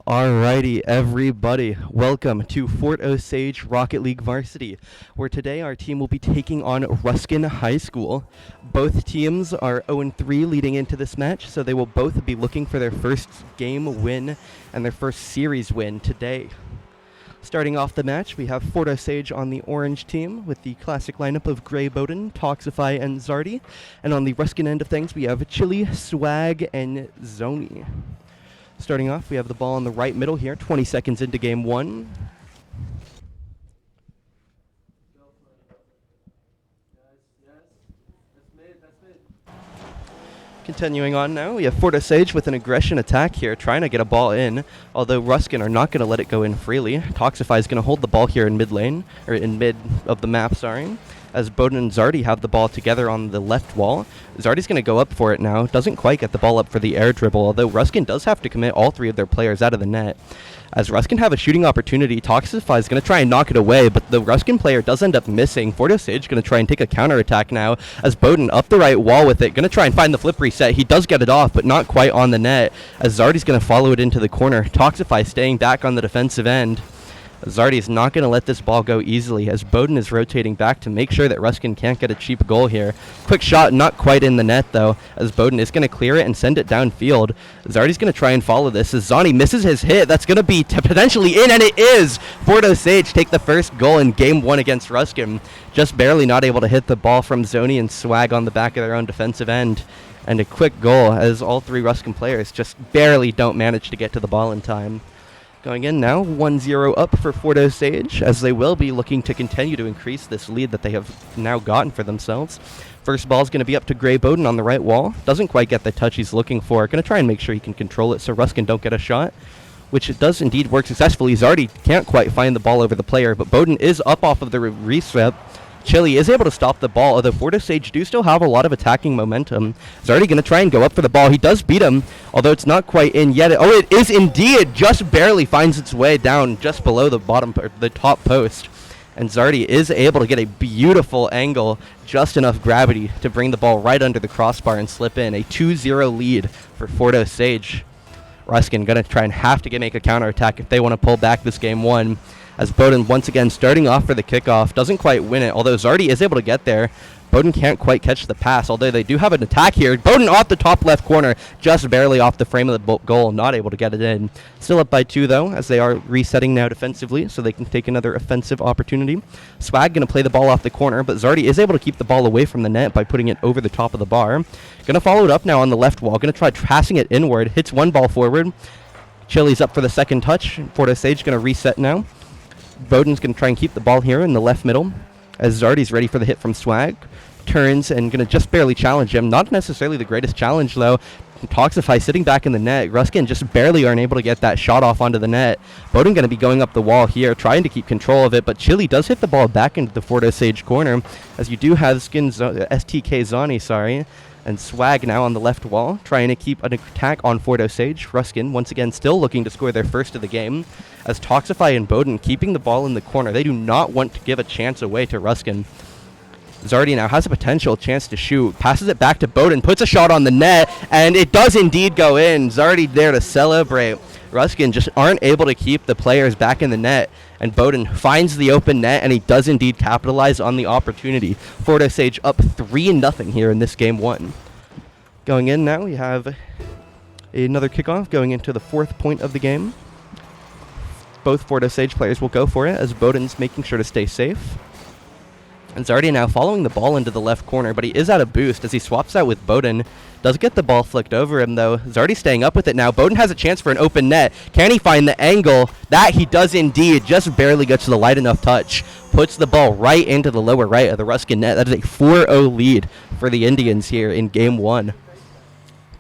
Alrighty, everybody, welcome to Fort Osage Rocket League Varsity, where today our team will be taking on Ruskin High School. Both teams are 0-3 leading into this match, so they will both be looking for their first game win and their first series win today. Starting off the match, we have Fort Osage on the orange team with the classic lineup of Gray Bowden, Toxify, and Zardy. And on the Ruskin end of things, we have Chili, Swag, and Zoni. Starting off, we have the ball in the right middle here, 20 seconds into game one. Continuing on now, we have Fort Osage with an aggression attack here, trying to get a ball in, although Ruskin are not going to let it go in freely. Toxify is going to hold the ball here in mid lane, or in mid of the map, sorry, as Bowden and Zardy have the ball together on the left wall. Zardy's going to go up for it now, doesn't quite get the ball up for the air dribble, although Ruskin does have to commit all three of their players out of the net. As Ruskin have a shooting opportunity, Toxify is going to try and knock it away, but the Ruskin player does end up missing. Fort Osage going to try and take a counterattack now, as Bowden up the right wall with it, going to try and find the flip reset. He does get it off, but not quite on the net, as Zardy's going to follow it into the corner. Toxify staying back on the defensive end. Zardy is not going to let this ball go easily, as Bowden is rotating back to make sure that Ruskin can't get a cheap goal here. Quick shot, not quite in the net though, as Bowden is going to clear it and send it downfield. Zardy's going to try and follow this, as Zoni misses his hit. That's going to be potentially in, and it is! Fort Osage take the first goal in game one against Ruskin. Just barely not able to hit the ball from Zoni and Swag on the back of their own defensive end. And a quick goal, as all three Ruskin players just barely don't manage to get to the ball in time. Going in now, 1-0 up for Fort Osage, as they will be looking to continue to increase this lead that they have now gotten for themselves. First ball is going to be up to Gray Bowden on the right wall. Doesn't quite get the touch he's looking for. Going to try and make sure he can control it so Ruskin don't get a shot, which it does indeed work successfully. Zardy can't quite find the ball over the player, but Bowden is up off of the reset. Chili is able to stop the ball, although Fort Osage do still have a lot of attacking momentum. Zardy going to try and go up for the ball. He does beat him, although it's not quite in yet. Oh, it is indeed! Just barely finds its way down just below the bottom, the top post. And Zardy is able to get a beautiful angle, just enough gravity to bring the ball right under the crossbar and slip in. A 2-0 lead for Fort Osage. Ruskin going to try and have to make a counterattack if they want to pull back this game one, as Bowden once again starting off for the kickoff. Doesn't quite win it, although Zardy is able to get there. Bowden can't quite catch the pass, although they do have an attack here. Bowden off the top left corner, just barely off the frame of the goal, not able to get it in. Still up by 2 though, as they are resetting now defensively, so they can take another offensive opportunity. Swag going to play the ball off the corner, but Zardy is able to keep the ball away from the net by putting it over the top of the bar. Going to follow it up now on the left wall, going to try passing it inward, hits one ball forward. Chili's up for the second touch. Fort Osage going to reset now. Bowden's going to try and keep the ball here in the left middle, as Zardy's ready for the hit from Swag. Turns and going to just barely challenge him. Not necessarily the greatest challenge, though. Toxify sitting back in the net. Ruskin just barely aren't able to get that shot off onto the net. Bowden going to be going up the wall here, trying to keep control of it, but Chili does hit the ball back into the Fort Osage corner, as you do have STK Zoni, sorry. And Swag now on the left wall, trying to keep an attack on Fort Osage. Ruskin, once again, still looking to score their first of the game, as Toxify and Bowden keeping the ball in the corner. They do not want to give a chance away to Ruskin. Zardy now has a potential chance to shoot. Passes it back to Bowden, puts a shot on the net, and it does indeed go in. Zardy there to celebrate. Ruskin just aren't able to keep the players back in the net, and Bowden finds the open net, and he does indeed capitalize on the opportunity. Fort Osage up 3-0 here in this game one. Going in now, we have another kickoff going into the 4th point of the game. Both Fort Osage players will go for it, as Bowden's making sure to stay safe. And Zardy now following the ball into the left corner, but he is out of boost as he swaps out with Bowden. Does get the ball flicked over him, though. Zardy staying up with it now. Bowden has a chance for an open net. Can he find the angle? That he does indeed. Just barely gets to the light enough touch. Puts the ball right into the lower right of the Ruskin net. That is a 4-0 lead for the Indians here in game one.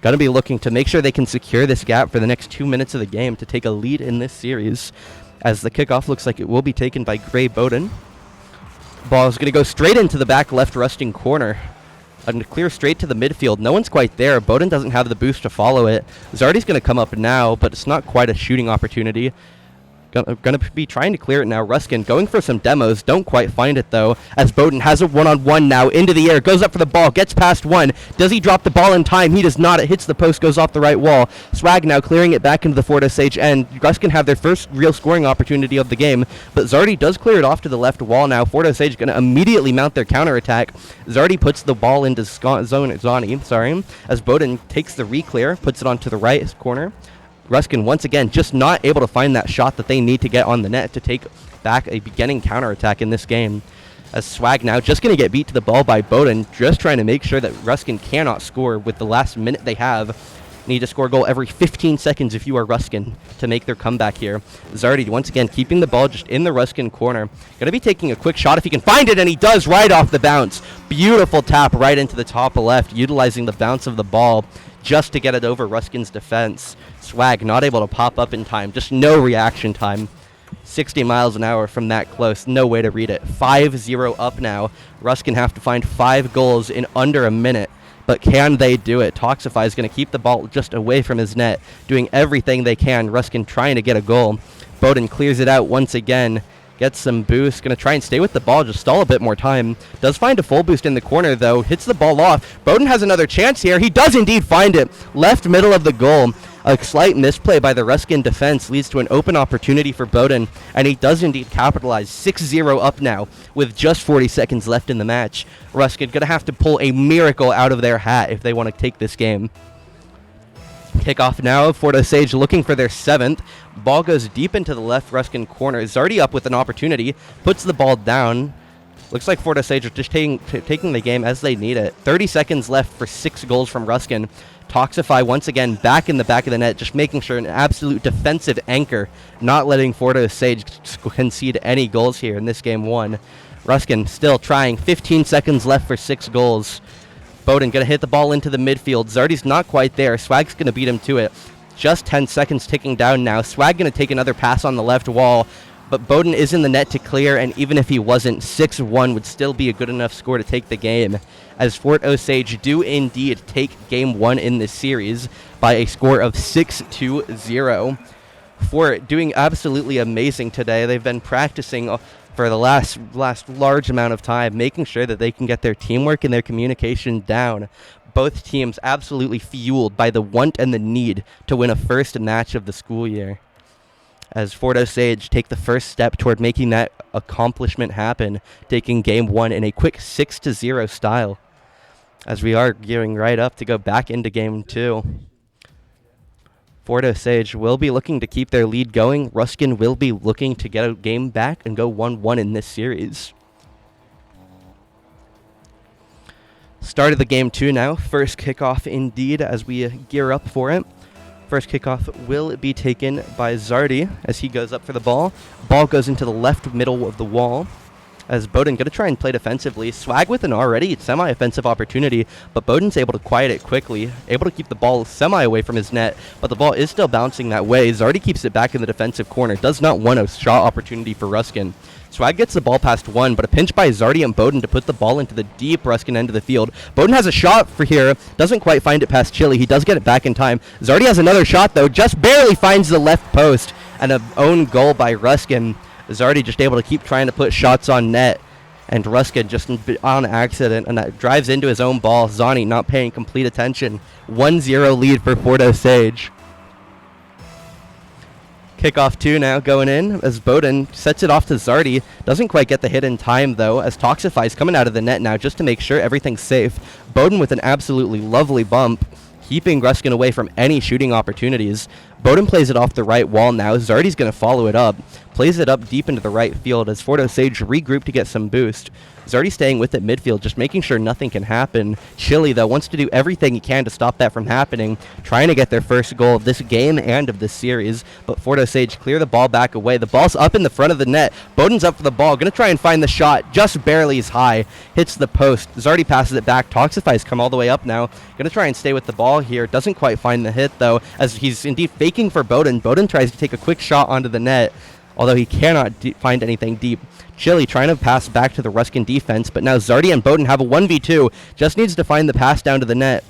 Going to be looking to make sure they can secure this gap for the next 2 minutes of the game to take a lead in this series, as the kickoff looks like it will be taken by Gray Bowden. Ball is going to go straight into the back left Ruskin corner. And clear straight to the midfield. No one's quite there. Bowden doesn't have the boost to follow it. Zardy's going to come up now, but it's not quite a shooting opportunity. Gonna be trying to clear it now. Ruskin going for some demos. Don't quite find it, though, as Bowden has a one-on-one now. Into the air. Goes up for the ball. Gets past one. Does he drop the ball in time? He does not. It hits the post. Goes off the right wall. Swag now clearing it back into the Fort Osage end. Ruskin have their first real scoring opportunity of the game, but Zardy does clear it off to the left wall now. Fort Osage going to immediately mount their counterattack. Zardy puts the ball into Zani, as Bowden takes the re-clear, puts it onto the right corner. Ruskin once again just not able to find that shot that they need to get on the net to take back a beginning counterattack in this game. As Swag now just going to get beat to the ball by Bowden, just trying to make sure that Ruskin cannot score with the last minute they have. Need to score a goal every 15 seconds if you are Ruskin to make their comeback here. Zardy once again keeping the ball just in the Ruskin corner. Going to be taking a quick shot if he can find it, and he does right off the bounce. Beautiful tap right into the top left, utilizing the bounce of the ball just to get it over Ruskin's defense. Swag not able to pop up in time, just no reaction time. 60 miles an hour from that close, no way to read it. 5-0 up now. Ruskin have to find 5 goals in under a minute, but can they do it? Toxify is going to keep the ball just away from his net, doing everything they can. Ruskin trying to get a goal. Bowden clears it out once again. Gets some boost. Going to try and stay with the ball, just stall a bit more time. Does find a full boost in the corner, though. Hits the ball off. Bowden has another chance here. He does indeed find it. Left middle of the goal. A slight misplay by the Ruskin defense leads to an open opportunity for Bowden, and he does indeed capitalize. 6-0 up now with just 40 seconds left in the match. Ruskin going to have to pull a miracle out of their hat if they want to take this game. Kickoff now. Fort Osage looking for their 7th. Ball goes deep into the left Ruskin corner. Zardy up with an opportunity. Puts the ball down. Looks like Fort Osage are just taking the game as they need it. 30 seconds left for 6 goals from Ruskin. Toxify once again back in the back of the net, just making sure an absolute defensive anchor, not letting Fort Osage concede any goals here in this game 1. Ruskin still trying. 15 seconds left for 6 goals. Bowden going to hit the ball into the midfield. Zardy's not quite there. Swag's going to beat him to it. Just 10 seconds ticking down now. Swag going to take another pass on the left wall, but Bowden is in the net to clear, and even if he wasn't, 6-1 would still be a good enough score to take the game, as Fort Osage do indeed take game 1 in this series by a score of 6-0. Fort doing absolutely amazing today. They've been practicing for the last large amount of time, making sure that they can get their teamwork and their communication down. Both teams absolutely fueled by the want and the need to win a first match of the school year, as Fort Osage take the first step toward making that accomplishment happen, taking game 1 in a quick 6-0 style, as we are gearing right up to go back into game 2. Fort Osage will be looking to keep their lead going. Ruskin will be looking to get a game back and go 1-1 in this series. Start of the game 2 now. First kickoff indeed as we gear up for it. First kickoff will be taken by Zardy as he goes up for the ball. Ball goes into the left middle of the wall, as Bowden going to try and play defensively. Swag with an already semi-offensive opportunity, but Bowden's able to quiet it quickly, able to keep the ball semi away from his net, but the ball is still bouncing that way. Zardy keeps it back in the defensive corner, does not want a shot opportunity for Ruskin. Swag gets the ball past one, but a pinch by Zardy and Bowden to put the ball into the deep Ruskin end of the field. Bowden has a shot for here, doesn't quite find it past Chili. He does get it back in time. Zardy has another shot, though, just barely finds the left post, and an own goal by Ruskin. Zardy just able to keep trying to put shots on net, and Ruskin just on accident, and that drives into his own ball. Zani not paying complete attention. 1-0 lead for Fort Osage. Kickoff 2 now going in as Bowden sets it off to Zardy. Doesn't quite get the hit in time, though, as Toxify's coming out of the net now just to make sure everything's safe. Bowden with an absolutely lovely bump, keeping Ruskin away from any shooting opportunities. Bowden plays it off the right wall now. Zardy's going to follow it up. Plays it up deep into the right field as Fort Osage regroup to get some boost. Zardy staying with it midfield, just making sure nothing can happen. Chili, though, wants to do everything he can to stop that from happening, trying to get their first goal of this game and of this series. But Fort Osage clear the ball back away. The ball's up in the front of the net. Bowden's up for the ball, going to try and find the shot. Just barely is high. Hits the post. Zardy passes it back. Toxify's come all the way up now. Going to try and stay with the ball here. Doesn't quite find the hit, though, as he's indeed faking for Bowden. Bowden tries to take a quick shot onto the net, although he cannot find anything deep. Chili trying to pass back to the Ruskin defense, but now Zardy and Bowden have a 1v2. Just needs to find the pass down to the net,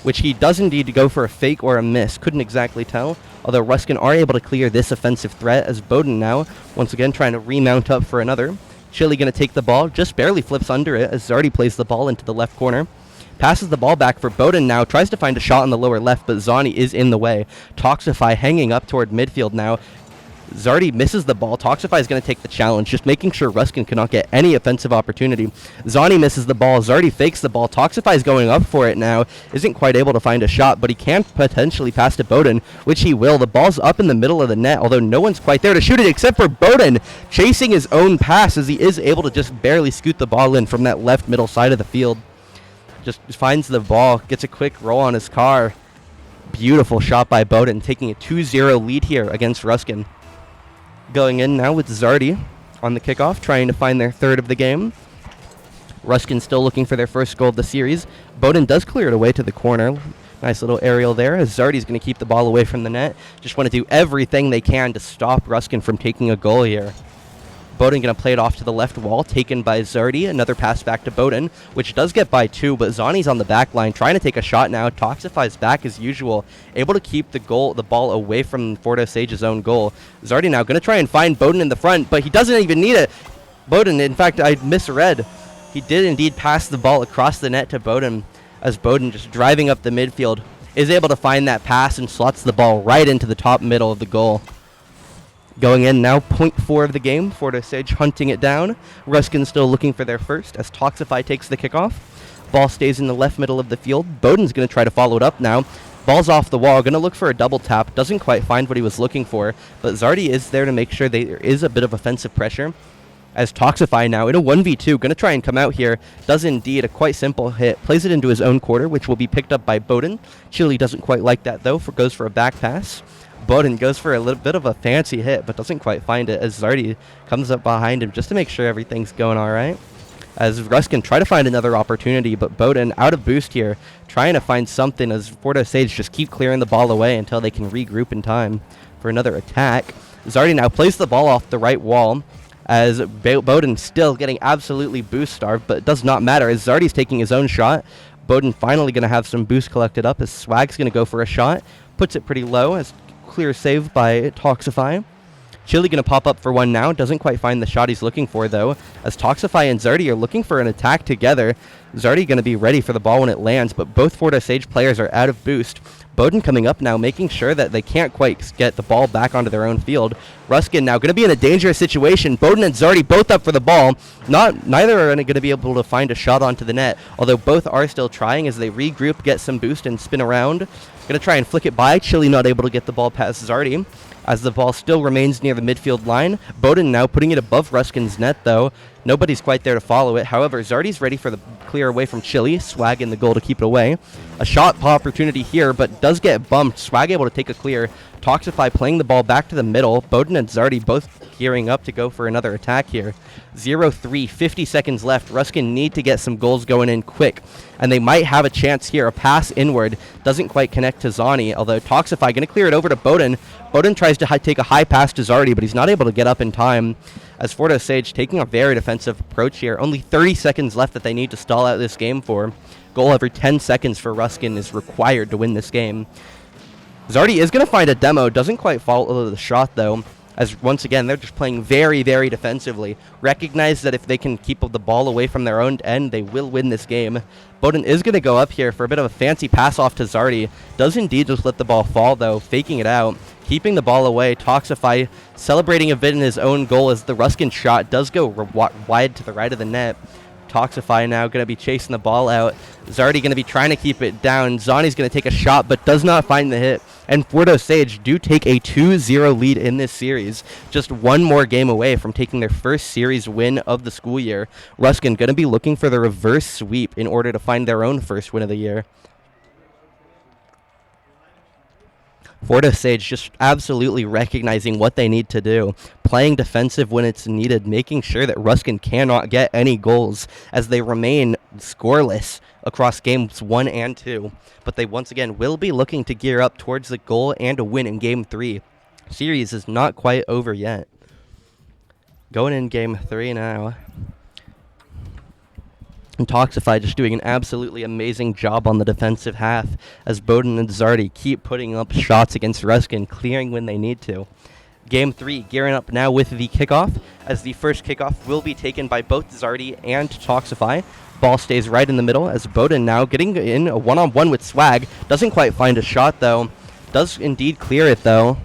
which he does indeed go for a fake or a miss. Couldn't exactly tell, although Ruskin are able to clear this offensive threat as Bowden now, once again, trying to remount up for another. Chili going to take the ball, just barely flips under it as Zardy plays the ball into the left corner. Passes the ball back for Bowden now, tries to find a shot on the lower left, but Zani is in the way. Toxify hanging up toward midfield now. Zardy misses the ball. Toxify is going to take the challenge, just making sure Ruskin cannot get any offensive opportunity. Zani misses the ball. Zardy fakes the ball. Toxify is going up for it now. Isn't quite able to find a shot, but he can potentially pass to Bowden, which he will. The ball's up in the middle of the net, although no one's quite there to shoot it except for Bowden, chasing his own pass as he is able to just barely scoot the ball in from that left middle side of the field. Just finds the ball, gets a quick roll on his car. Beautiful shot by Bowden, taking a 2-0 lead here against Ruskin. Going in now with Zardy on the kickoff, trying to find their third of the game. Ruskin still looking for their first goal of the series. Bowden does clear it away to the corner. Nice little aerial there as Zardy's going to keep the ball away from the net. Just want to do everything they can to stop Ruskin from taking a goal here. Bowden going to play it off to the left wall, taken by Zardy. Another pass back to Bowden, which does get by two, but Zani's on the back line, trying to take a shot now. Toxify's back as usual, able to keep the ball away from Fort Osage's own goal. Zardy now going to try and find Bowden in the front, but he doesn't even need it. Bowden, in fact, I misread. He did indeed pass the ball across the net to Bowden, as Bowden, just driving up the midfield, is able to find that pass and slots the ball right into the top middle of the goal. Going in now, 0.4 of the game. Fort Osage hunting it down. Ruskin still looking for their first as Toxify takes the kickoff. Ball stays in the left middle of the field. Bowden's going to try to follow it up now. Ball's off the wall. Going to look for a double tap. Doesn't quite find what he was looking for. But Zardy is there to make sure there is a bit of offensive pressure. As Toxify now in a 1v2. Going to try and come out here. Does indeed a quite simple hit. Plays it into his own quarter, which will be picked up by Bowden. Chili doesn't quite like that though. Goes for a back pass. Bowden goes for a little bit of a fancy hit, but doesn't quite find it as Zardy comes up behind him just to make sure everything's going all right. As Ruskin try to find another opportunity, but Bowden out of boost here, trying to find something as Fort Osage just keep clearing the ball away until they can regroup in time for another attack. Zardy now plays the ball off the right wall as Bowden still getting absolutely boost starved, but it does not matter as Zardy's taking his own shot. Bowden finally going to have some boost collected up as Swag's going to go for a shot, puts it pretty low as clear save by Toxify. Chili going to pop up for one now. Doesn't quite find the shot he's looking for, though, as Toxify and Zardy are looking for an attack together. Zardy going to be ready for the ball when it lands, but both Fort Osage players are out of boost. Bowden coming up now, making sure that they can't quite get the ball back onto their own field. Ruskin now going to be in a dangerous situation. Bowden and Zardy both up for the ball. Neither are going to be able to find a shot onto the net, although both are still trying as they regroup, get some boost, and spin around. Going to try and flick it by. Chili not able to get the ball past Zardy, as the ball still remains near the midfield line. Bowden now putting it above Ruskin's net, though. Nobody's quite there to follow it. However, Zardy's ready for the clear away from Chili. Swag in the goal to keep it away. A shot opportunity here, but does get bumped. Swag able to take a clear. Toxify playing the ball back to the middle. Bowden and Zardy both gearing up to go for another attack here. 0-3, 50 seconds left. Ruskin need to get some goals going in quick, and they might have a chance here. A pass inward doesn't quite connect to Zani, although Toxify going to clear it over to Bowden. Bowden tries to take a high pass to Zardy, but he's not able to get up in time. As Fort Osage taking a very defensive approach here. Only 30 seconds left that they need to stall out this game for. Goal every 10 seconds for Ruskin is required to win this game. Zardy is going to find a demo. Doesn't quite follow the shot, though, as once again, they're just playing very, very defensively. Recognize that if they can keep the ball away from their own end, they will win this game. Bowden is going to go up here for a bit of a fancy pass off to Zardy. Does indeed just let the ball fall, though, faking it out. Keeping the ball away. Toxify celebrating a bit in his own goal as the Ruskin shot does go wide to the right of the net. Toxify now going to be chasing the ball out. Zardy going to be trying to keep it down. Zani's going to take a shot, but does not find the hit. And Fort Osage do take a 2-0 lead in this series. Just one more game away from taking their first series win of the school year. Ruskin going to be looking for the reverse sweep in order to find their own first win of the year. Fort Osage just absolutely recognizing what they need to do, playing defensive when it's needed, making sure that Ruskin cannot get any goals as they remain scoreless across games 1 and 2. But they once again will be looking to gear up towards the goal and a win in Game 3. Series is not quite over yet. Going in Game 3 now. And Toxify just doing an absolutely amazing job on the defensive half as Bowden and Zardy keep putting up shots against Ruskin, clearing when they need to. Game 3 gearing up now with the kickoff, as the first kickoff will be taken by both Zardy and Toxify. Ball stays right in the middle as Bowden now getting in a one-on-one with Swag. Doesn't quite find a shot though. Does indeed clear it though.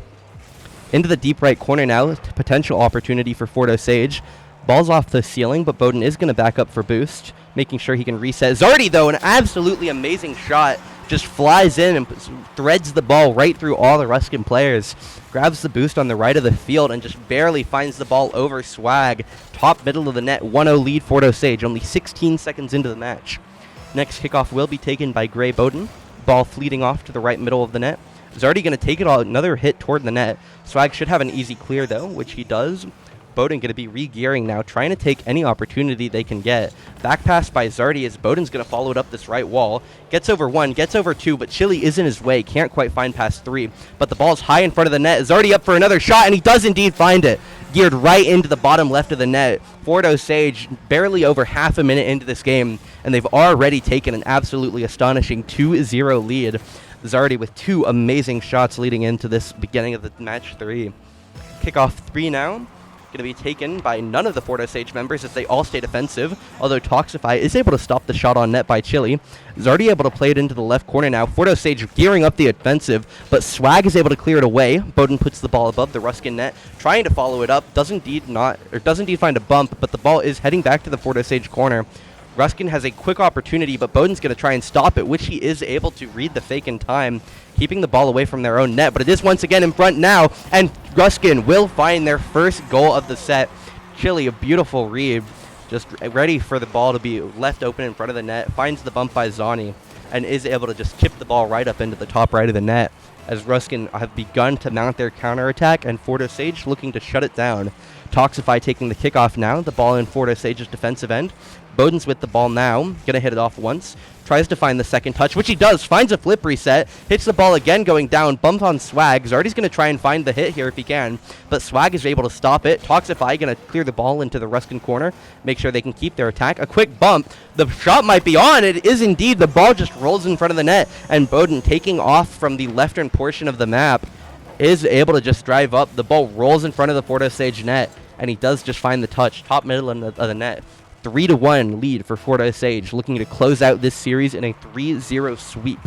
Into the deep right corner now, potential opportunity for Fordo Sage. Ball's off the ceiling, but Bowden is going to back up for boost, making sure he can reset. Zardy, though, an absolutely amazing shot. Just flies in and threads the ball right through all the Ruskin players. Grabs the boost on the right of the field and just barely finds the ball over Swag. Top middle of the net, 1-0 lead Fordo Sage, only 16 seconds into the match. Next kickoff will be taken by Gray Bowden. Ball fleeting off to the right middle of the net. Zardy going to take it all, another hit toward the net. Swag should have an easy clear, though, which he does. Bowden going to be re-gearing now, trying to take any opportunity they can get. Back pass by Zardy as Bowden's going to follow it up this right wall. Gets over 1, gets over 2, but Chili is in his way. Can't quite find past 3. But the ball's high in front of the net. Zardy up for another shot, and he does indeed find it. Geared right into the bottom left of the net. Fordo Sage barely over half a minute into this game, and they've already taken an absolutely astonishing 2-0 lead. Zardy with 2 amazing shots leading into this beginning of the match 3. Kickoff 3 now. Going to be taken by none of the Fordo Sage members as they all stay defensive, although Toxify is able to stop the shot on net by Chili. Zardy able to play it into the left corner now. Fordo Sage gearing up the offensive, but Swag is able to clear it away. Bowden puts the ball above the Ruskin net, trying to follow it up. Does indeed find a bump, but the ball is heading back to the Fordo Sage corner. Ruskin has a quick opportunity, but Bowden's going to try and stop it, which he is able to read the fake in time, keeping the ball away from their own net. But it is once again in front now, and Ruskin will find their first goal of the set. Chili, a beautiful read, just ready for the ball to be left open in front of the net, finds the bump by Zani, and is able to just chip the ball right up into the top right of the net, as Ruskin have begun to mount their counterattack, and Fordo Sage looking to shut it down. Toxify taking the kickoff now, the ball in Fordo Sage's defensive end. Bowden's with the ball now, gonna hit it off once, tries to find the second touch, which he does, finds a flip reset, hits the ball again going down, bump on Swag. Zardy's gonna try and find the hit here if he can, but Swag is able to stop it. Toxify gonna clear the ball into the Ruskin corner, make sure they can keep their attack. A quick bump, the shot might be on, it is indeed, the ball just rolls in front of the net, and Bowden taking off from the leftern portion of the map is able to just drive up. The ball rolls in front of the Fordo Sage net, and he does just find the touch, top middle of the net. 3-1 lead for Fordo Sage, looking to close out this series in a 3-0 sweep.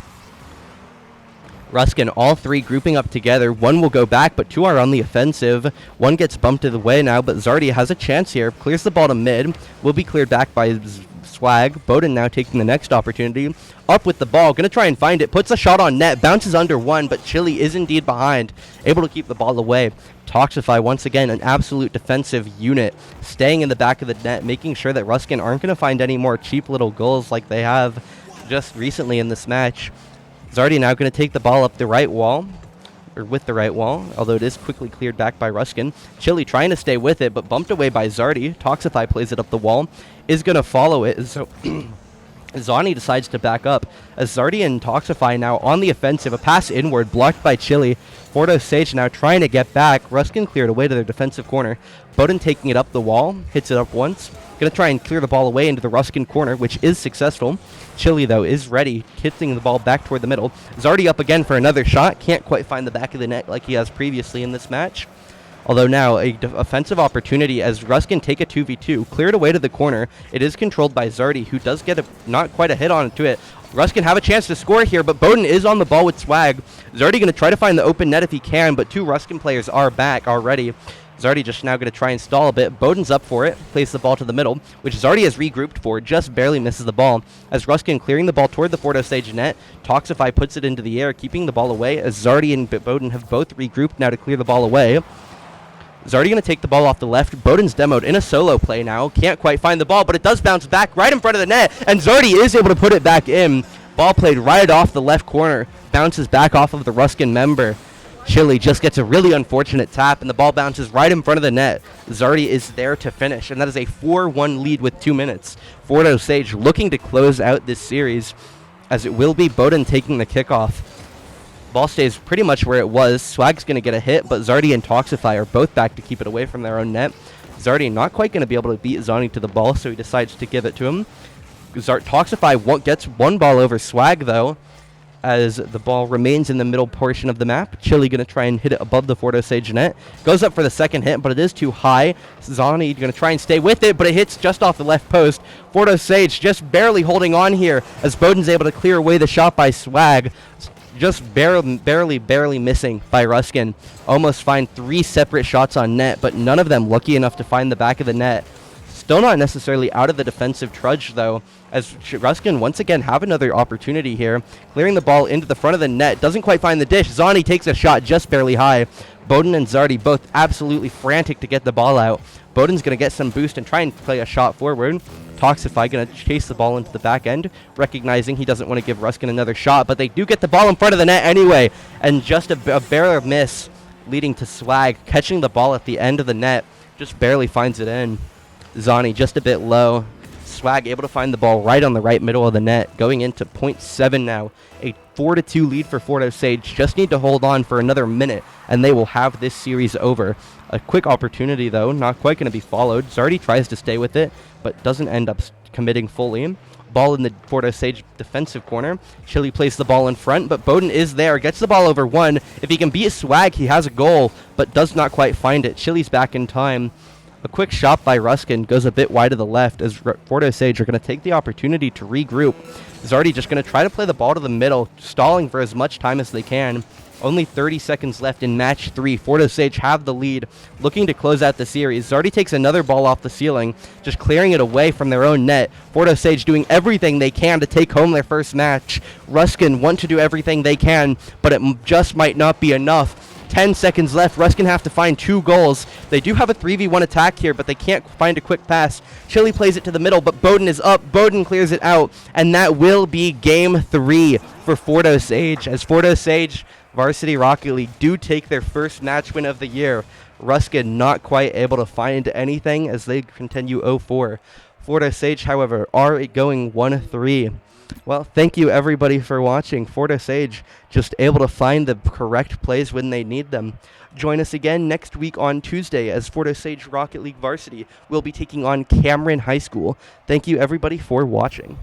Ruskin, all 3 grouping up together. 1 will go back, but 2 are on the offensive. 1 gets bumped to the way now, but Zardy has a chance here. Clears the ball to mid. Will be cleared back by Swag. Bowden now taking the next opportunity. Up with the ball. Going to try and find it. Puts a shot on net. Bounces under 1, but Chili is indeed behind. Able to keep the ball away. Toxify, once again, an absolute defensive unit. Staying in the back of the net, making sure that Ruskin aren't going to find any more cheap little goals like they have just recently in this match. Zardy now going to take the ball up the right wall, or with the right wall, although it is quickly cleared back by Ruskin. Chili trying to stay with it, but bumped away by Zardy. Toxify plays it up the wall, is going to follow it, so Zani decides to back up, as Zardy and Toxify now on the offensive. A pass inward, blocked by Chili. Fordo Sage now trying to get back. Ruskin cleared away to their defensive corner. Bowden taking it up the wall, hits it up once. Going to try and clear the ball away into the Ruskin corner, which is successful. Chili, though, is ready, hitting the ball back toward the middle. Zardy up again for another shot. Can't quite find the back of the net like he has previously in this match. Although now a offensive opportunity as Ruskin take a 2v2, cleared away to the corner. It is controlled by Zardy, who does get not quite a hit onto it. Ruskin have a chance to score here, but Bowden is on the ball with Swag. Zardy going to try to find the open net if he can, but 2 Ruskin players are back already. Zardy just now going to try and stall a bit. Bowden's up for it, plays the ball to the middle, which Zardy has regrouped for, just barely misses the ball. As Ruskin clearing the ball toward the Fordo Sage net, Toxify puts it into the air, keeping the ball away, as Zardy and Bowden have both regrouped now to clear the ball away. Zardy going to take the ball off the left. Bowden's demoed in a solo play now. Can't quite find the ball, but it does bounce back right in front of the net, and Zardy is able to put it back in. Ball played right off the left corner. Bounces back off of the Ruskin member. Chili just gets a really unfortunate tap, and the ball bounces right in front of the net. Zardy is there to finish, and that is a 4-1 lead with 2 minutes. Fordo Sage looking to close out this series, as it will be Bowden taking the kickoff. Ball stays pretty much where it was. Swag's going to get a hit, but Zardy and Toxify are both back to keep it away from their own net. Zardy not quite going to be able to beat Zani to the ball, so he decides to give it to him. Toxify gets one ball over Swag, though, as the ball remains in the middle portion of the map. Chili going to try and hit it above the Fordo Sage net. Goes up for the second hit, but it is too high. Zani going to try and stay with it, but it hits just off the left post. Fordo Sage just barely holding on here as Bowden's able to clear away the shot by Swag. Just barely missing by Ruskin. Almost find 3 separate shots on net, but none of them lucky enough to find the back of the net. Still not necessarily out of the defensive trudge, though, as Ruskin once again have another opportunity here. Clearing the ball into the front of the net. Doesn't quite find the dish. Zani takes a shot just barely high. Bowden and Zardy both absolutely frantic to get the ball out. Bowden's going to get some boost and try and play a shot forward. Toxify going to chase the ball into the back end, recognizing he doesn't want to give Ruskin another shot, but they do get the ball in front of the net anyway, and just a bare miss, leading to Swag catching the ball at the end of the net. Just barely finds it in. Zani just a bit low. Swag able to find the ball right on the right middle of the net, going into 0.7 now. A 4-2 lead for Fordo Sage. Just need to hold on for another minute, and they will have this series over. A quick opportunity, though, not quite going to be followed. Zardy tries to stay with it, but doesn't end up committing fully. Ball in the Fordo Sage defensive corner. Chili plays the ball in front, but Bowden is there. Gets the ball over one. If he can beat Swag, he has a goal, but does not quite find it. Chili's back in time. A quick shot by Ruskin goes a bit wide to the left as Fordo Sage are going to take the opportunity to regroup. Zardy just going to try to play the ball to the middle, stalling for as much time as they can. Only 30 seconds left in match 3. Fordo Sage have the lead, looking to close out the series. Zardy takes another ball off the ceiling, just clearing it away from their own net. Fordo Sage doing everything they can to take home their first match. Ruskin want to do everything they can, but it just might not be enough. 10 seconds left. Ruskin have to find 2 goals. They do have a 3v1 attack here, but they can't find a quick pass. Chili plays it to the middle, but Bowden is up. Bowden clears it out, and that will be game 3 for Fordo Sage, as Fordo Sage Varsity Rocket League do take their first match win of the year. Ruskin not quite able to find anything as they continue 0-4. Fordo Sage, however, are going 1-3. Well, thank you everybody for watching. Fordo Sage just able to find the correct plays when they need them. Join us again next week on Tuesday as Fordo Sage Rocket League Varsity will be taking on Cameron High School. Thank you everybody for watching.